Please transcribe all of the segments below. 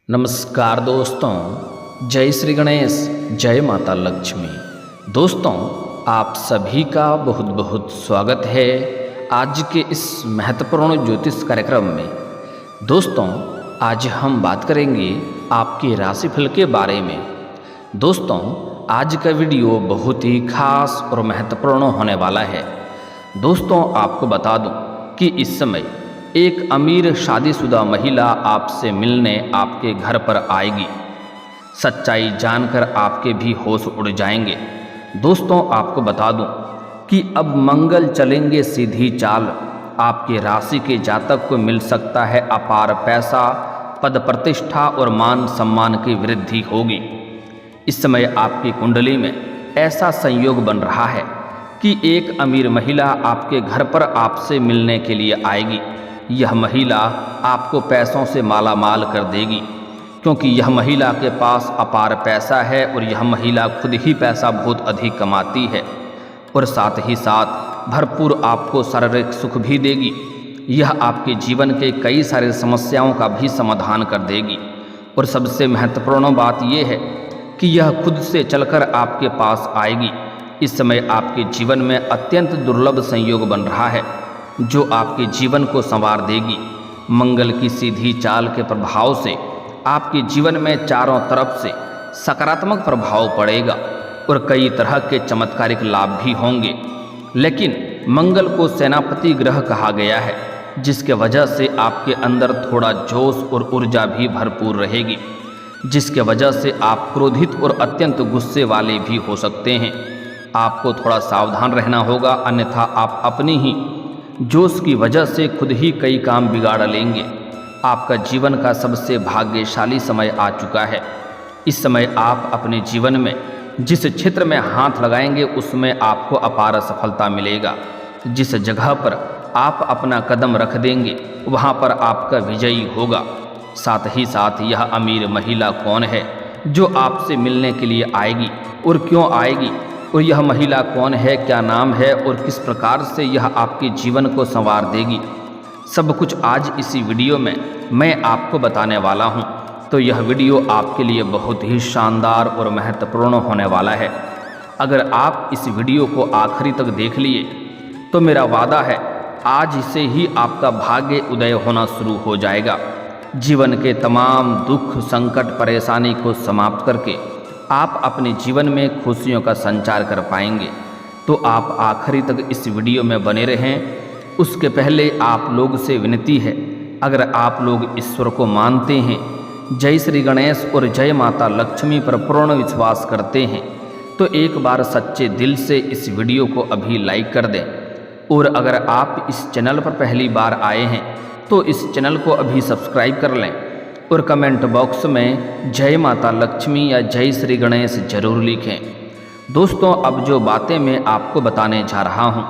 नमस्कार दोस्तों, जय श्री गणेश, जय माता लक्ष्मी। दोस्तों, आप सभी का बहुत बहुत स्वागत है आज के इस महत्वपूर्ण ज्योतिष कार्यक्रम में। दोस्तों, आज हम बात करेंगे आपके राशिफल के बारे में। दोस्तों, आज का वीडियो बहुत ही खास और महत्वपूर्ण होने वाला है। दोस्तों, आपको बता दूं कि इस समय एक अमीर शादीशुदा महिला आपसे मिलने आपके घर पर आएगी। सच्चाई जानकर आपके भी होश उड़ जाएंगे। दोस्तों, आपको बता दूं कि अब मंगल चलेंगे सीधी चाल। आपके राशि के जातक को मिल सकता है अपार पैसा, पद प्रतिष्ठा और मान सम्मान की वृद्धि होगी। इस समय आपकी कुंडली में ऐसा संयोग बन रहा है कि एक अमीर महिला आपके घर पर आपसे मिलने के लिए आएगी। यह महिला आपको पैसों से माला माल कर देगी, क्योंकि यह महिला के पास अपार पैसा है और यह महिला खुद ही पैसा बहुत अधिक कमाती है और साथ ही साथ भरपूर आपको शारीरिक सुख भी देगी। यह आपके जीवन के कई सारे समस्याओं का भी समाधान कर देगी और सबसे महत्वपूर्ण बात यह है कि यह खुद से चलकर आपके पास आएगी। इस समय आपके जीवन में अत्यंत दुर्लभ संयोग बन रहा है जो आपके जीवन को संवार देगी। मंगल की सीधी चाल के प्रभाव से आपके जीवन में चारों तरफ से सकारात्मक प्रभाव पड़ेगा और कई तरह के चमत्कारिक लाभ भी होंगे। लेकिन मंगल को सेनापति ग्रह कहा गया है, जिसके वजह से आपके अंदर थोड़ा जोश और ऊर्जा भी भरपूर रहेगी, जिसके वजह से आप क्रोधित और अत्यंत गुस्से वाले भी हो सकते हैं। आपको थोड़ा सावधान रहना होगा, अन्यथा आप अपनी ही जोश की वजह से खुद ही कई काम बिगाड़ लेंगे। आपका जीवन का सबसे भाग्यशाली समय आ चुका है। इस समय आप अपने जीवन में जिस क्षेत्र में हाथ लगाएंगे उसमें आपको अपार सफलता मिलेगा। जिस जगह पर आप अपना कदम रख देंगे वहाँ पर आपका विजयी होगा। साथ ही साथ यह अमीर महिला कौन है जो आपसे मिलने के लिए आएगी और क्यों आएगी, और यह महिला कौन है, क्या नाम है और किस प्रकार से यह आपके जीवन को संवार देगी, सब कुछ आज इसी वीडियो में मैं आपको बताने वाला हूं। तो यह वीडियो आपके लिए बहुत ही शानदार और महत्वपूर्ण होने वाला है। अगर आप इस वीडियो को आखिरी तक देख लिए तो मेरा वादा है आज से ही आपका भाग्य उदय होना शुरू हो जाएगा। जीवन के तमाम दुख, संकट, परेशानी को समाप्त करके आप अपने जीवन में खुशियों का संचार कर पाएंगे। तो आप आखिरी तक इस वीडियो में बने रहें। उसके पहले आप लोग से विनती है, अगर आप लोग ईश्वर को मानते हैं, जय श्री गणेश और जय माता लक्ष्मी पर पूर्ण विश्वास करते हैं, तो एक बार सच्चे दिल से इस वीडियो को अभी लाइक कर दें। और अगर आप इस चैनल पर पहली बार आए हैं तो इस चैनल को अभी सब्सक्राइब कर लें और कमेंट बॉक्स में जय माता लक्ष्मी या जय श्री गणेश जरूर लिखें। दोस्तों, अब जो बातें मैं आपको बताने जा रहा हूँ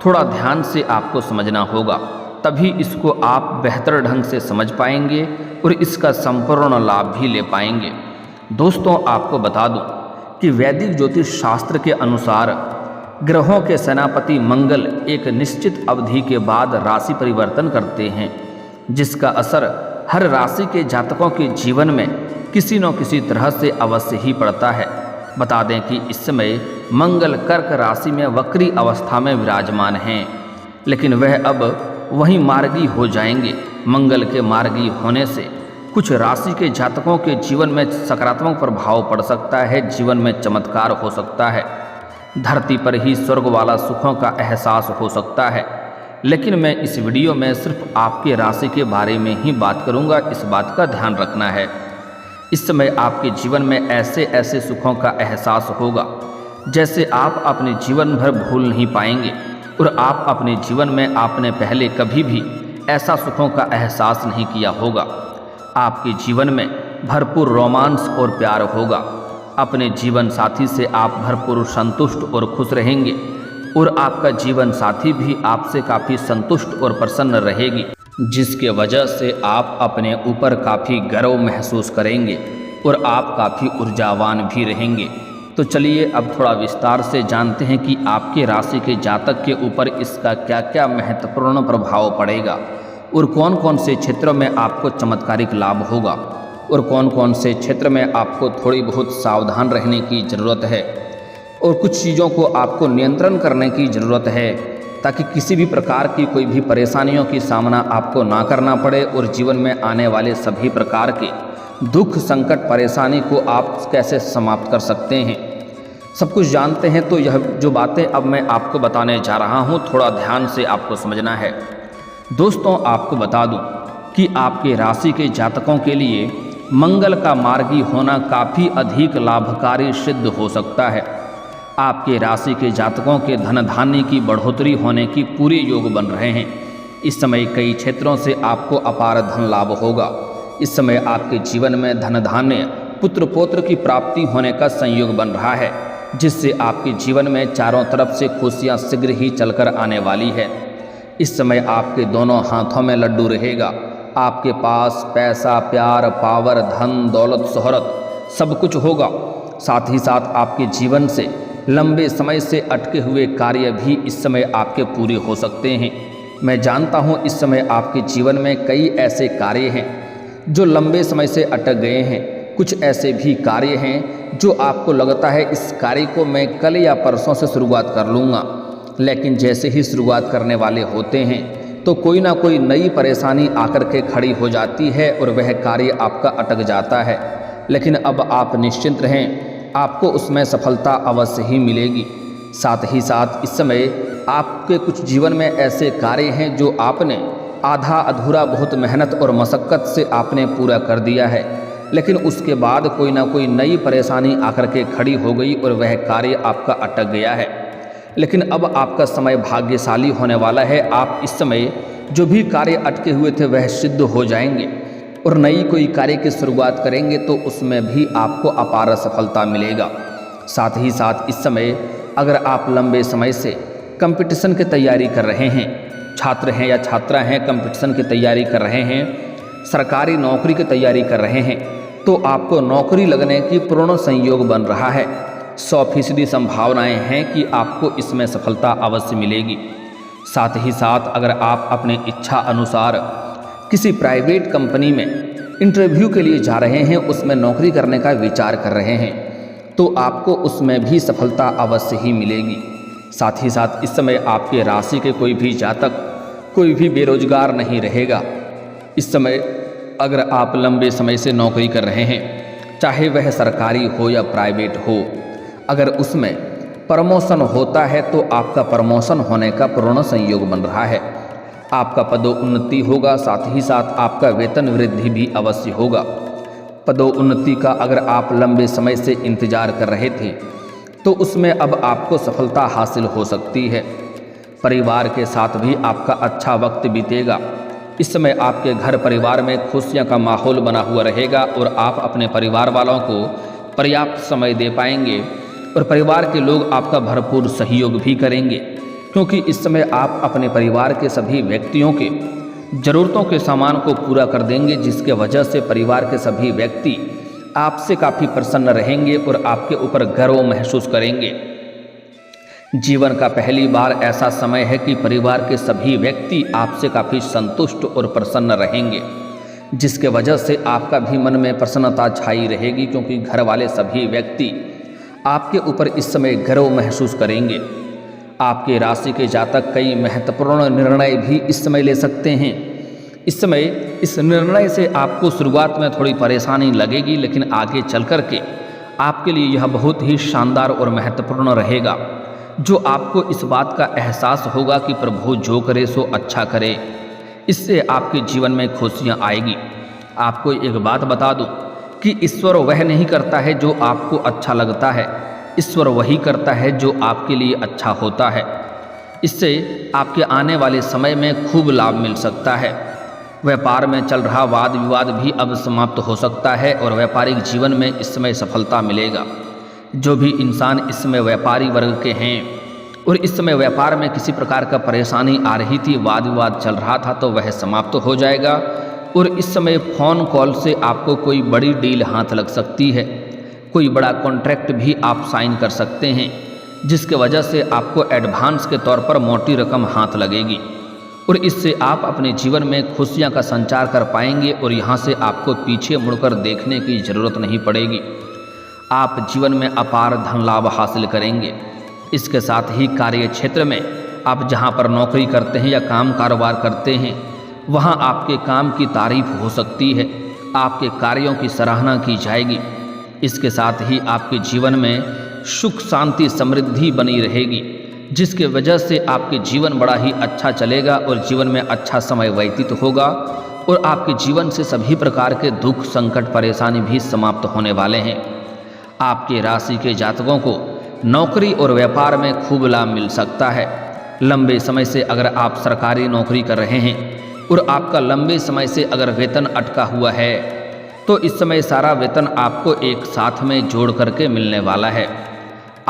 थोड़ा ध्यान से आपको समझना होगा, तभी इसको आप बेहतर ढंग से समझ पाएंगे और इसका संपूर्ण लाभ भी ले पाएंगे। दोस्तों, आपको बता दूं कि वैदिक ज्योतिष शास्त्र के अनुसार ग्रहों के सेनापति मंगल एक निश्चित अवधि के बाद राशि परिवर्तन करते हैं, जिसका असर हर राशि के जातकों के जीवन में किसी न किसी तरह से अवश्य ही पड़ता है। बता दें कि इस समय मंगल कर्क राशि में वक्री अवस्था में विराजमान हैं, लेकिन वह अब वहीं मार्गी हो जाएंगे। मंगल के मार्गी होने से कुछ राशि के जातकों के जीवन में सकारात्मक प्रभाव पड़ सकता है, जीवन में चमत्कार हो सकता है, धरती पर ही स्वर्ग वाला सुखों का एहसास हो सकता है। लेकिन मैं इस वीडियो में सिर्फ आपके राशि के बारे में ही बात करूंगा, इस बात का ध्यान रखना है। इस समय आपके जीवन में ऐसे ऐसे सुखों का एहसास होगा जैसे आप अपने जीवन भर भूल नहीं पाएंगे, और आप अपने जीवन में आपने पहले कभी भी ऐसा सुखों का एहसास नहीं किया होगा। आपके जीवन में भरपूर रोमांस और प्यार होगा। अपने जीवन साथी से आप भरपूर संतुष्ट और खुश रहेंगे और आपका जीवन साथी भी आपसे काफ़ी संतुष्ट और प्रसन्न रहेगी, जिसके वजह से आप अपने ऊपर काफ़ी गर्व महसूस करेंगे और आप काफ़ी ऊर्जावान भी रहेंगे। तो चलिए अब थोड़ा विस्तार से जानते हैं कि आपके राशि के जातक के ऊपर इसका क्या क्या महत्वपूर्ण प्रभाव पड़ेगा और कौन कौन से क्षेत्रों में आपको चमत्कारिक लाभ होगा। और कौन कौन से क्षेत्र में आपको थोड़ी बहुत सावधान रहने की ज़रूरत है और कुछ चीज़ों को आपको नियंत्रण करने की ज़रूरत है, ताकि किसी भी प्रकार की कोई भी परेशानियों की सामना आपको ना करना पड़े और जीवन में आने वाले सभी प्रकार के दुख, संकट, परेशानी को आप कैसे समाप्त कर सकते हैं, सब कुछ जानते हैं। तो यह जो बातें अब मैं आपको बताने जा रहा हूँ, थोड़ा ध्यान से आपको समझना है। दोस्तों, आपको बता दूँ कि आपके राशि के जातकों के लिए मंगल का मार्गी होना काफ़ी अधिक लाभकारी सिद्ध हो सकता है। आपके राशि के जातकों के धन धान्य की बढ़ोतरी होने की पूरे योग बन रहे हैं। इस समय कई क्षेत्रों से आपको अपार धन लाभ होगा। इस समय आपके जीवन में धन धान्य, पुत्र पौत्र की प्राप्ति होने का संयोग बन रहा है, जिससे आपके जीवन में चारों तरफ से खुशियाँ शीघ्र ही चलकर आने वाली है। इस समय आपके दोनों हाथों में लड्डू रहेगा। आपके पास पैसा, प्यार, पावर, धन, दौलत, शोहरत सब कुछ होगा। साथ ही साथ आपके जीवन से लंबे समय से अटके हुए कार्य भी इस समय आपके पूरे हो सकते हैं। मैं जानता हूँ इस समय आपके जीवन में कई ऐसे कार्य हैं जो लंबे समय से अटक गए हैं। कुछ ऐसे भी कार्य हैं जो आपको लगता है इस कार्य को मैं कल या परसों से शुरुआत कर लूँगा, लेकिन जैसे ही शुरुआत करने वाले होते हैं तो कोई ना कोई नई परेशानी आकर के खड़ी हो जाती है और वह कार्य आपका अटक जाता है। लेकिन अब आप निश्चिंत रहें, आपको उसमें सफलता अवश्य ही मिलेगी। साथ ही साथ इस समय आपके कुछ जीवन में ऐसे कार्य हैं जो आपने आधा अधूरा बहुत मेहनत और मशक्क़त से आपने पूरा कर दिया है, लेकिन उसके बाद कोई ना कोई नई परेशानी आकर के खड़ी हो गई और वह कार्य आपका अटक गया है। लेकिन अब आपका समय भाग्यशाली होने वाला है। आप इस समय जो भी कार्य अटके हुए थे वह सिद्ध हो जाएंगे और नई कोई कार्य की शुरुआत करेंगे तो उसमें भी आपको अपार सफलता मिलेगा। साथ ही साथ इस समय अगर आप लंबे समय से कंपटीशन की तैयारी कर रहे हैं, छात्र हैं या छात्रा हैं, कंपटीशन की तैयारी कर रहे हैं, सरकारी नौकरी की तैयारी कर रहे हैं, तो आपको नौकरी लगने की पूर्ण संयोग बन रहा है। 100% संभावनाएं हैं कि आपको इसमें सफलता अवश्य मिलेगी। साथ ही साथ अगर आप अपने इच्छा अनुसार किसी प्राइवेट कंपनी में इंटरव्यू के लिए जा रहे हैं, उसमें नौकरी करने का विचार कर रहे हैं, तो आपको उसमें भी सफलता अवश्य ही मिलेगी। साथ ही साथ इस समय आपके राशि के कोई भी जातक, कोई भी बेरोजगार नहीं रहेगा। इस समय अगर आप लंबे समय से नौकरी कर रहे हैं, चाहे वह सरकारी हो या प्राइवेट हो, अगर उसमें प्रमोशन होता है तो आपका प्रमोशन होने का पूर्ण संयोग बन रहा है। आपका पदोन्नति होगा। साथ ही साथ आपका वेतन वृद्धि भी अवश्य होगा। पदोन्नति का अगर आप लंबे समय से इंतजार कर रहे थे तो उसमें अब आपको सफलता हासिल हो सकती है। परिवार के साथ भी आपका अच्छा वक्त बीतेगा। इस समय आपके घर परिवार में खुशियां का माहौल बना हुआ रहेगा और आप अपने परिवार वालों को पर्याप्त समय दे पाएंगे और परिवार के लोग आपका भरपूर सहयोग भी करेंगे, क्योंकि इस समय आप अपने परिवार के सभी व्यक्तियों के ज़रूरतों के सामान को पूरा कर देंगे, जिसके वजह से परिवार के सभी व्यक्ति आपसे काफ़ी प्रसन्न रहेंगे और आपके ऊपर गर्व महसूस करेंगे। जीवन का पहली बार ऐसा समय है कि परिवार के सभी व्यक्ति आपसे काफ़ी संतुष्ट और प्रसन्न रहेंगे, जिसके वजह से आपका भी मन में प्रसन्नता छाई रहेगी, क्योंकि घर वाले सभी व्यक्ति आपके ऊपर इस समय गर्व महसूस करेंगे। आपके राशि के जातक कई महत्वपूर्ण निर्णय भी इस समय ले सकते हैं। इस समय इस निर्णय से आपको शुरुआत में थोड़ी परेशानी लगेगी, लेकिन आगे चल कर के आपके लिए यह बहुत ही शानदार और महत्वपूर्ण रहेगा, जो आपको इस बात का एहसास होगा कि प्रभु जो करे सो अच्छा करे। इससे आपके जीवन में खुशियाँ आएगी। आपको एक बात बता दूं कि ईश्वर वह नहीं करता है जो आपको अच्छा लगता है, ईश्वर वही करता है जो आपके लिए अच्छा होता है। इससे आपके आने वाले समय में खूब लाभ मिल सकता है। व्यापार में चल रहा वाद विवाद भी अब समाप्त हो सकता है और व्यापारिक जीवन में इस समय सफलता मिलेगा। जो भी इंसान इस समय व्यापारी वर्ग के हैं और इस समय व्यापार में किसी प्रकार का परेशानी आ रही थी, वाद विवाद चल रहा था, तो वह समाप्त हो जाएगा और इस समय फ़ोन कॉल से आपको कोई बड़ी डील हाथ लग सकती है। कोई बड़ा कॉन्ट्रैक्ट भी आप साइन कर सकते हैं, जिसके वजह से आपको एडवांस के तौर पर मोटी रकम हाथ लगेगी। और इससे आप अपने जीवन में खुशियां का संचार कर पाएंगे और यहाँ से आपको पीछे मुड़कर देखने की ज़रूरत नहीं पड़ेगी। आप जीवन में अपार धन लाभ हासिल करेंगे। इसके साथ ही कार्य क्षेत्र में आप जहाँ पर नौकरी करते हैं या काम कारोबार करते हैं, वहाँ आपके काम की तारीफ हो सकती है, आपके कार्यों की सराहना की जाएगी। इसके साथ ही आपके जीवन में सुख शांति समृद्धि बनी रहेगी, जिसके वजह से आपके जीवन बड़ा ही अच्छा चलेगा और जीवन में अच्छा समय व्यतीत होगा और आपके जीवन से सभी प्रकार के दुख संकट परेशानी भी समाप्त होने वाले हैं। आपके राशि के जातकों को नौकरी और व्यापार में खूब लाभ मिल सकता है। लंबे समय से अगर आप सरकारी नौकरी कर रहे हैं और आपका लंबे समय से अगर वेतन अटका हुआ है, तो इस समय सारा वेतन आपको एक साथ में जोड़ करके मिलने वाला है।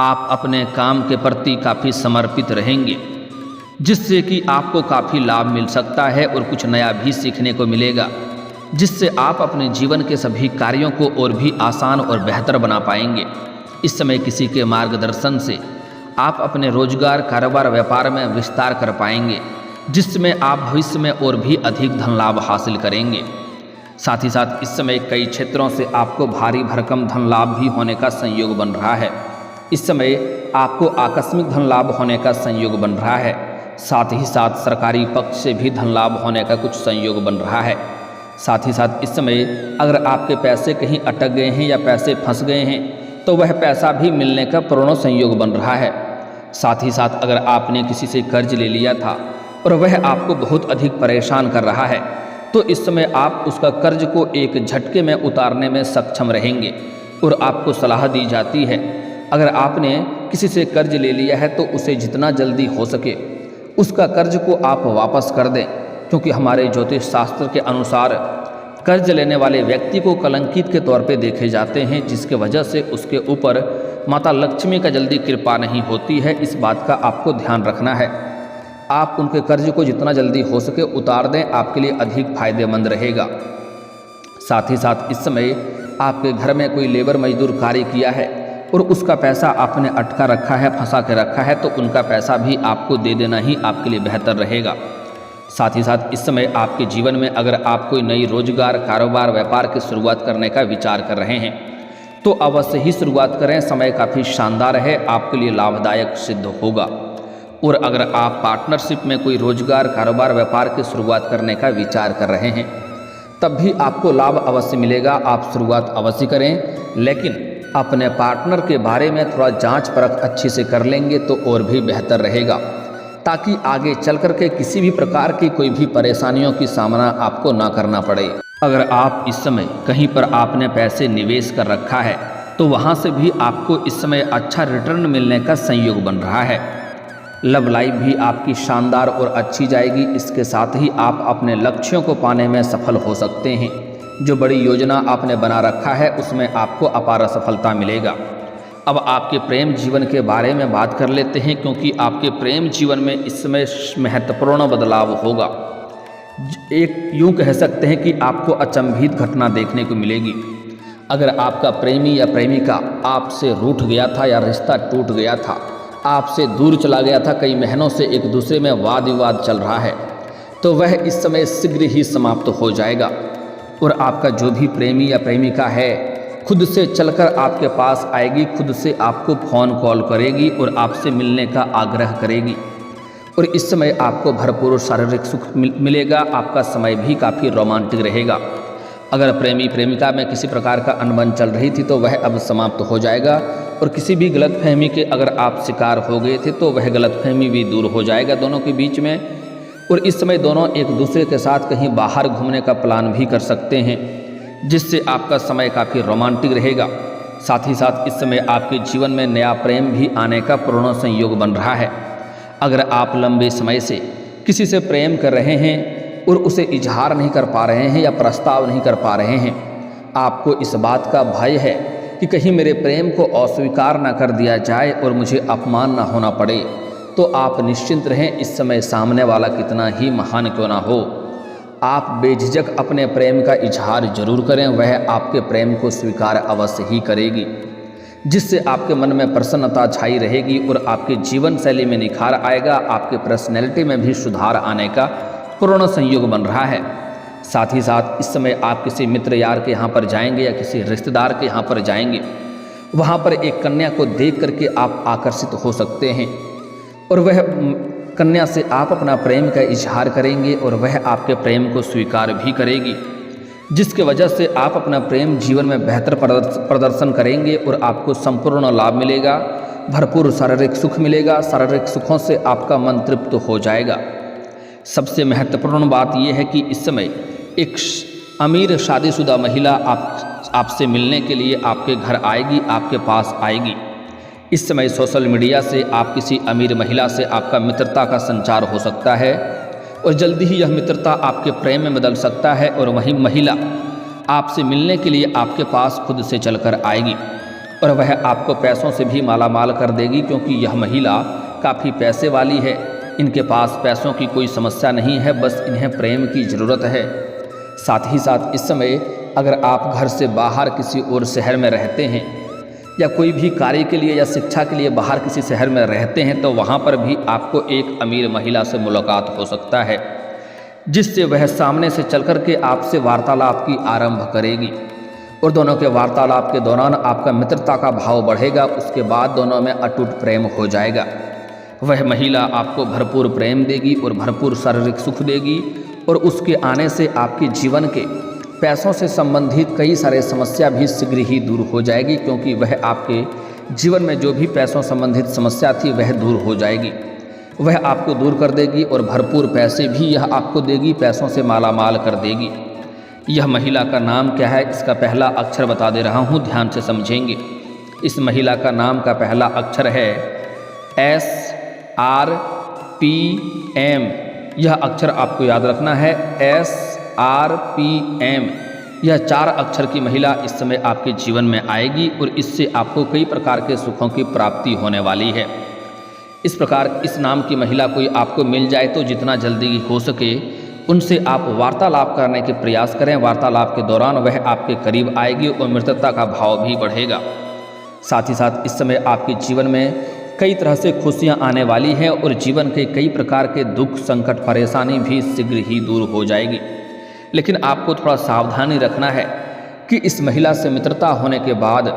आप अपने काम के प्रति काफ़ी समर्पित रहेंगे, जिससे कि आपको काफ़ी लाभ मिल सकता है और कुछ नया भी सीखने को मिलेगा, जिससे आप अपने जीवन के सभी कार्यों को और भी आसान और बेहतर बना पाएंगे। इस समय किसी के मार्गदर्शन से आप अपने रोजगार कारोबार व्यापार में विस्तार कर पाएंगे, जिसमें आप भविष्य में और भी अधिक धन लाभ हासिल करेंगे। साथ ही साथ इस समय कई क्षेत्रों से आपको भारी भरकम धन लाभ भी होने का संयोग बन रहा है। इस समय आपको आकस्मिक धन लाभ होने का संयोग बन रहा है। साथ ही साथ सरकारी पक्ष से भी धन लाभ होने का कुछ संयोग बन रहा है। साथ ही साथ इस समय अगर आपके पैसे कहीं अटक गए हैं या पैसे फंस गए हैं, तो वह पैसा भी मिलने का पूर्ण संयोग बन रहा है। साथ ही साथ अगर आपने किसी से कर्ज ले लिया था और वह आपको बहुत अधिक परेशान कर रहा है, तो इस समय आप उसका कर्ज को एक झटके में उतारने में सक्षम रहेंगे। और आपको सलाह दी जाती है, अगर आपने किसी से कर्ज ले लिया है तो उसे जितना जल्दी हो सके उसका कर्ज को आप वापस कर दें, क्योंकि हमारे ज्योतिष शास्त्र के अनुसार कर्ज लेने वाले व्यक्ति को कलंकित के तौर पे देखे जाते हैं, जिसके वजह से उसके ऊपर माता लक्ष्मी का जल्दी कृपा नहीं होती है। इस बात का आपको ध्यान रखना है। आप उनके कर्ज को जितना जल्दी हो सके उतार दें, आपके लिए अधिक फायदेमंद रहेगा। साथ ही साथ इस समय आपके घर में कोई लेबर मजदूर कार्य किया है और उसका पैसा आपने अटका रखा है, फंसा के रखा है, तो उनका पैसा भी आपको दे देना ही आपके लिए बेहतर रहेगा। साथ ही साथ इस समय आपके जीवन में अगर आप कोई नई रोजगार कारोबार व्यापार की शुरुआत करने का विचार कर रहे हैं, तो अवश्य ही शुरुआत करें। समय काफ़ी शानदार है, आपके लिए लाभदायक सिद्ध होगा। और अगर आप पार्टनरशिप में कोई रोजगार कारोबार व्यापार की शुरुआत करने का विचार कर रहे हैं, तब भी आपको लाभ अवश्य मिलेगा। आप शुरुआत अवश्य करें, लेकिन अपने पार्टनर के बारे में थोड़ा जांच परख अच्छी से कर लेंगे तो और भी बेहतर रहेगा, ताकि आगे चल कर के किसी भी प्रकार की कोई भी परेशानियों की सामना आपको ना करना पड़े। अगर आप इस समय कहीं पर आपने पैसे निवेश कर रखा है, तो वहाँ से भी आपको इस समय अच्छा रिटर्न मिलने का संयोग बन रहा है। लव लाइफ भी आपकी शानदार और अच्छी जाएगी। इसके साथ ही आप अपने लक्ष्यों को पाने में सफल हो सकते हैं। जो बड़ी योजना आपने बना रखा है उसमें आपको अपार सफलता मिलेगा। अब आपके प्रेम जीवन के बारे में बात कर लेते हैं, क्योंकि आपके प्रेम जीवन में इस समय महत्वपूर्ण बदलाव होगा। एक यूँ कह सकते हैं कि आपको अचंभित घटना देखने को मिलेगी। अगर आपका प्रेमी या प्रेमिका आपसे रूठ गया था या रिश्ता टूट गया था, आपसे दूर चला गया था, कई महीनों से एक दूसरे में वाद विवाद चल रहा है, तो वह इस समय शीघ्र ही समाप्त हो जाएगा। और आपका जो भी प्रेमी या प्रेमिका है खुद से चलकर आपके पास आएगी, खुद से आपको फ़ोन कॉल करेगी और आपसे मिलने का आग्रह करेगी। और इस समय आपको भरपूर शारीरिक सुख मिलेगा। आपका समय भी काफ़ी रोमांटिक रहेगा। अगर प्रेमी प्रेमिका में किसी प्रकार का अनबन चल रही थी तो वह अब समाप्त हो जाएगा। और किसी भी गलतफहमी के अगर आप शिकार हो गए थे तो वह गलतफहमी भी दूर हो जाएगा दोनों के बीच में। और इस समय दोनों एक दूसरे के साथ कहीं बाहर घूमने का प्लान भी कर सकते हैं, जिससे आपका समय काफ़ी रोमांटिक रहेगा। साथ ही साथ इस समय आपके जीवन में नया प्रेम भी आने का पूर्ण संयोग बन रहा है। अगर आप लंबे समय से किसी से प्रेम कर रहे हैं और उसे इजहार नहीं कर पा रहे हैं या प्रस्ताव नहीं कर पा रहे हैं, आपको इस बात का भय है कि कहीं मेरे प्रेम को अस्वीकार ना कर दिया जाए और मुझे अपमान ना होना पड़े, तो आप निश्चिंत रहें। इस समय सामने वाला कितना ही महान क्यों ना हो, आप बेझिझक अपने प्रेम का इजहार जरूर करें, वह आपके प्रेम को स्वीकार अवश्य ही करेगी। जिससे आपके मन में प्रसन्नता छाई रहेगी और आपके जीवन शैली में निखार आएगा, आपके पर्सनैलिटी में भी सुधार आने का पूर्ण संयोग बन रहा है। साथ ही साथ इस समय आप किसी मित्र यार के यहाँ पर जाएंगे या किसी रिश्तेदार के यहाँ पर जाएंगे, वहाँ पर एक कन्या को देख करके आप आकर्षित हो सकते हैं और वह कन्या से आप अपना प्रेम का इजहार करेंगे और वह आपके प्रेम को स्वीकार भी करेगी, जिसके वजह से आप अपना प्रेम जीवन में बेहतर प्रदर्शन करेंगे और आपको संपूर्ण लाभ मिलेगा, भरपूर शारीरिक सुख मिलेगा। शारीरिक सुखों से आपका मन तृप्त हो जाएगा। सबसे महत्वपूर्ण बात यह है कि इस समय एक अमीर शादीशुदा महिला आपसे मिलने के लिए आपके घर आएगी, आपके पास आएगी। इस समय सोशल मीडिया से आप किसी अमीर महिला से आपका मित्रता का संचार हो सकता है और जल्दी ही यह मित्रता आपके प्रेम में बदल सकता है और वही महिला आपसे मिलने के लिए आपके पास खुद से चलकर आएगी और वह आपको पैसों से भी मालामाल कर देगी, क्योंकि यह महिला काफ़ी पैसे वाली है। इनके पास पैसों की कोई समस्या नहीं है, बस इन्हें प्रेम की ज़रूरत है। साथ ही साथ इस समय अगर आप घर से बाहर किसी और शहर में रहते हैं या कोई भी कार्य के लिए या शिक्षा के लिए बाहर किसी शहर में रहते हैं, तो वहाँ पर भी आपको एक अमीर महिला से मुलाकात हो सकता है, जिससे वह सामने से चल कर के आपसे वार्तालाप की आरंभ करेगी और दोनों के वार्तालाप के दौरान आपका मित्रता का भाव बढ़ेगा। उसके बाद दोनों में अटूट प्रेम हो जाएगा। वह महिला आपको भरपूर प्रेम देगी और भरपूर शारीरिक सुख देगी और उसके आने से आपके जीवन के पैसों से संबंधित कई सारे समस्या भी शीघ्र ही दूर हो जाएगी, क्योंकि वह आपके जीवन में जो भी पैसों संबंधित समस्या थी वह दूर हो जाएगी। वह आपको दूर कर देगी और भरपूर पैसे भी यह आपको देगी, पैसों से मालामाल कर देगी। यह महिला का नाम क्या है, इसका पहला अक्षर बता दे रहा हूँ, ध्यान से समझेंगे। इस महिला का नाम का पहला अक्षर है SRPM। यह अक्षर आपको याद रखना है, SRPM। यह 4 अक्षर की महिला इस समय आपके जीवन में आएगी और इससे आपको कई प्रकार के सुखों की प्राप्ति होने वाली है। इस प्रकार इस नाम की महिला कोई आपको मिल जाए तो जितना जल्दी हो सके उनसे आप वार्तालाप करने के प्रयास करें। वार्तालाप के दौरान वह आपके करीब आएगी और मित्रता का भाव भी बढ़ेगा। साथ ही साथ इस समय आपके जीवन में कई तरह से खुशियां आने वाली हैं और जीवन के कई प्रकार के दुख, संकट, परेशानी भी शीघ्र ही दूर हो जाएगी। लेकिन आपको थोड़ा सावधानी रखना है कि इस महिला से मित्रता होने के बाद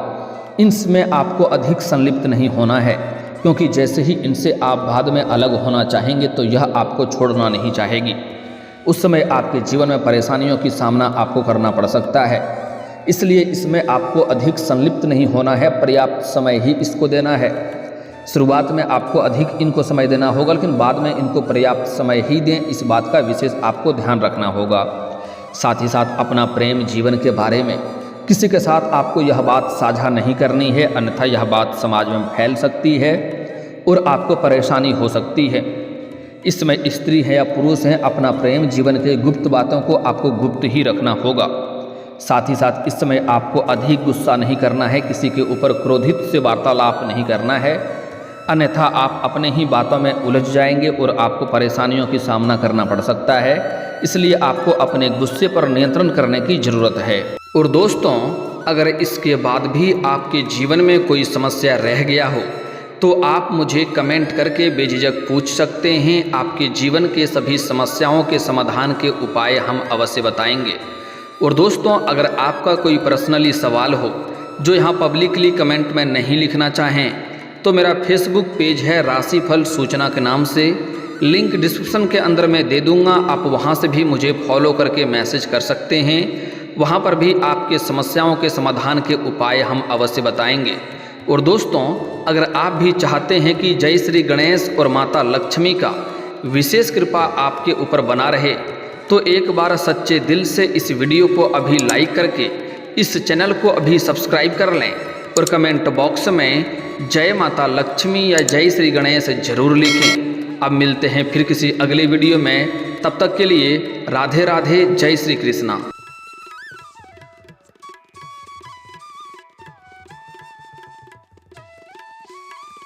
इनमें आपको अधिक संलिप्त नहीं होना है, क्योंकि जैसे ही इनसे आप बाद में अलग होना चाहेंगे तो यह आपको छोड़ना नहीं चाहेगी। उस समय आपके जीवन में परेशानियों की सामना आपको करना पड़ सकता है, इसलिए इसमें आपको अधिक संलिप्त नहीं होना है। पर्याप्त समय ही इसको देना है। शुरुआत में आपको अधिक इनको समय देना होगा, लेकिन बाद में इनको पर्याप्त समय ही दें, इस बात का विशेष आपको ध्यान रखना होगा। साथ ही साथ अपना प्रेम जीवन के बारे में किसी के साथ आपको यह बात साझा नहीं करनी है, अन्यथा यह बात समाज में फैल सकती है और आपको परेशानी हो सकती है। इसमें स्त्री है या पुरुष है, अपना प्रेम जीवन के गुप्त बातों को आपको गुप्त ही रखना होगा। साथ ही साथ इस समय आपको अधिक गुस्सा नहीं करना है, किसी के ऊपर क्रोधित से वार्तालाप नहीं करना है, अन्यथा आप अपने ही बातों में उलझ जाएंगे और आपको परेशानियों की सामना करना पड़ सकता है। इसलिए आपको अपने गुस्से पर नियंत्रण करने की ज़रूरत है। और दोस्तों, अगर इसके बाद भी आपके जीवन में कोई समस्या रह गया हो तो आप मुझे कमेंट करके बेझिझक पूछ सकते हैं। आपके जीवन के सभी समस्याओं के समाधान के उपाय हम अवश्य बताएंगे। और दोस्तों, अगर आपका कोई पर्सनली सवाल हो जो यहाँ पब्लिकली कमेंट में नहीं लिखना चाहें तो मेरा फेसबुक पेज है राशिफल सूचना के नाम से, लिंक डिस्क्रिप्शन के अंदर मैं दे दूंगा। आप वहां से भी मुझे फॉलो करके मैसेज कर सकते हैं। वहां पर भी आपके समस्याओं के समाधान के उपाय हम अवश्य बताएंगे। और दोस्तों, अगर आप भी चाहते हैं कि जय श्री गणेश और माता लक्ष्मी का विशेष कृपा आपके ऊपर बना रहे तो एक बार सच्चे दिल से इस वीडियो को अभी लाइक करके इस चैनल को अभी सब्सक्राइब कर लें और कमेंट बॉक्स में जय माता लक्ष्मी या जय श्री गणेश जरूर लिखें। अब मिलते हैं फिर किसी अगले वीडियो में, तब तक के लिए राधे राधे, जय श्री कृष्णा।